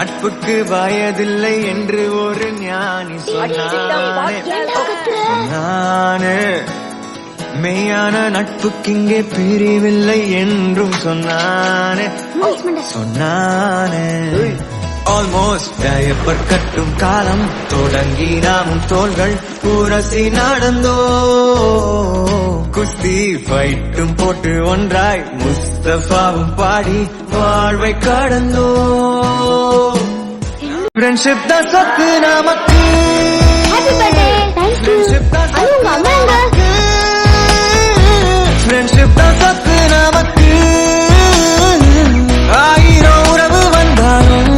நட்புக்கு வயதில்லை என்று ஒரு ஞானி சொன்னானே. மெய்யான நட்புக்கிங்கே பிரிவில்லை என்றும் சொன்னானே. ஆல்மோஸ்ட் டயப்பர் கட்டும் காலம் தொடங்கி நாமும் தோள்கள் உரசி நடந்தோ. குஸ்தி ஃபைட்டும் போட்டு ஒன்றாய் முஸ்தபாவும் பாடி வாழ்வை கடந்தோ. ஃப்ரெண்ட்ஷிப் தான் சொத்து நமக்கு. ஃப்ரெண்ட்ஷிப் தான் சொத்து நமக்கு. ஆயிரம் உறவு வந்தாலும்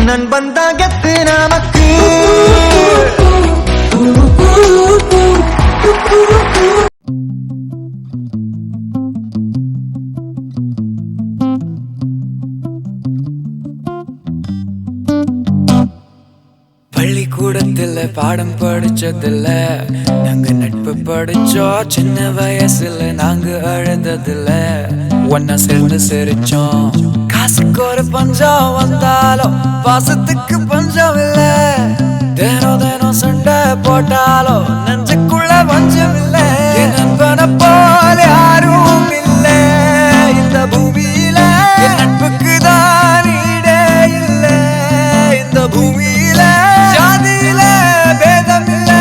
நண்பன் தான் கெத்து நமக்கு. பள்ளிக்கூடத்துல பாடம் படிச்சதில்ல, நாங்க நட்பு படிச்சோம். சின்ன வயசுல நாங்க அழுததில்ல, ஒன்னா சேர்ந்து சிரிச்சோம். காசுக்கு ஒரு பஞ்சம் வந்தாலும் பாசத்துக்கு பஞ்சம் இல்ல. தினம் தினம் சண்டை போட்டாலும் நெஞ்சுக்குள்ள பஞ்சம் இல்ல. என் நண்பனை போல யாரும் இல்ல இந்த பூமியில. என் நட்புக்கு தான் ஈடே இல்ல இந்த பூமியில. ஜாதியில பேதம் இல்ல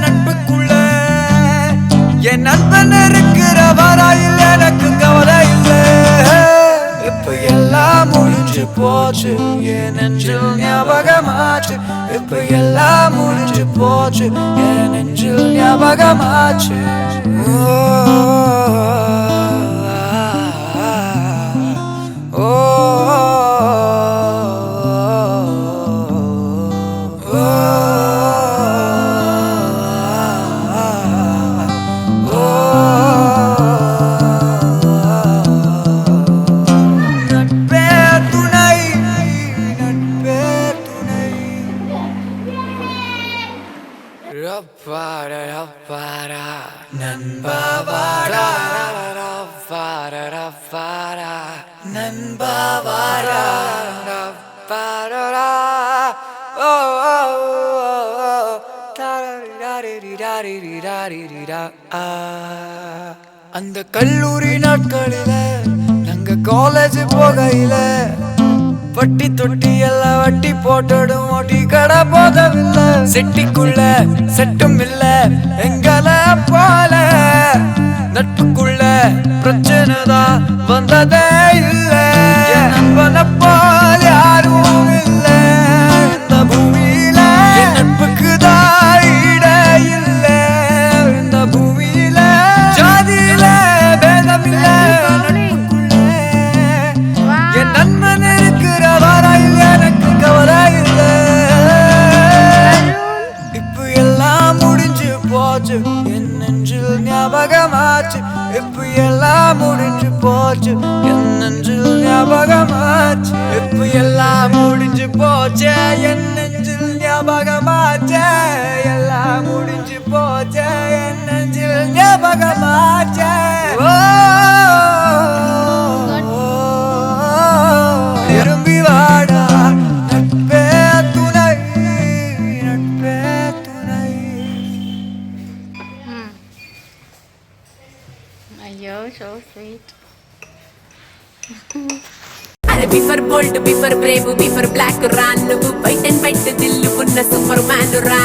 நட்புக்குள்ள. என் நண்பன் இருக்கிற வரையில் எனக்கு கவலை இல்ல. இப்ப எல்லாம் முடிஞ்சு போச்சு, என் நெஞ்சில் ஞாபகமாச்சு. இப்ப எல்லாம் முடிஞ்சு போச்சு, என் நெஞ்சில் ஞாபகமாச்சு. அந்த கல்லூரி நாட்களில நாங்க காலேஜ் போகையில வட்டி தொட்டி எல்லாம் வட்டி போட்டடும். ஓட்டி கடை போதவில்லை, செட்டிக்குள்ள செட்டும் இல்ல எங்களை போல. நட்புக்குள்ள பிரச்சனை தான் வந்ததே இல்ல. நண்பனை போல யாரும் இல்ல இந்த பூமியில. நட்புக்கு தான் ஈடே இல்ல இந்த பூமியில. ஜாதியில பேதம் இல்ல நட்புக்குள்ள. என் நண்பன் இருக்கிற வரையில் எனக்கு கவலை இல்ல. இப்ப எல்லாம் முடிஞ்சு போச்சு, என் நெஞ்சில் ஞாபகமாச்சு. இப்ப எல்லாம் முடிஞ்சு போச்சு, என் நெஞ்சில் ஞாபகமாச்சு. இப்ப எல்லாம் முடிஞ்சு போச்சு, என் நெஞ்சில் ஞாபகமாச்சு. எல்லாம் முடிஞ்சு போச்சு, என் நெஞ்சில் ஞாபகமாச்சு. திரும்பி வாடா நட்பே துணை, நட்பே துணை. ஐயோ, so sweet. బిఫర్ బోల్డ్ బిఫర్ బ్రేవ్ బిఫర్ బ్లాక్ రా నువ్వు వైట్ అండ్ వైట్ దిల్లు ఉన్న సూపర్ మ్యాన్ రా.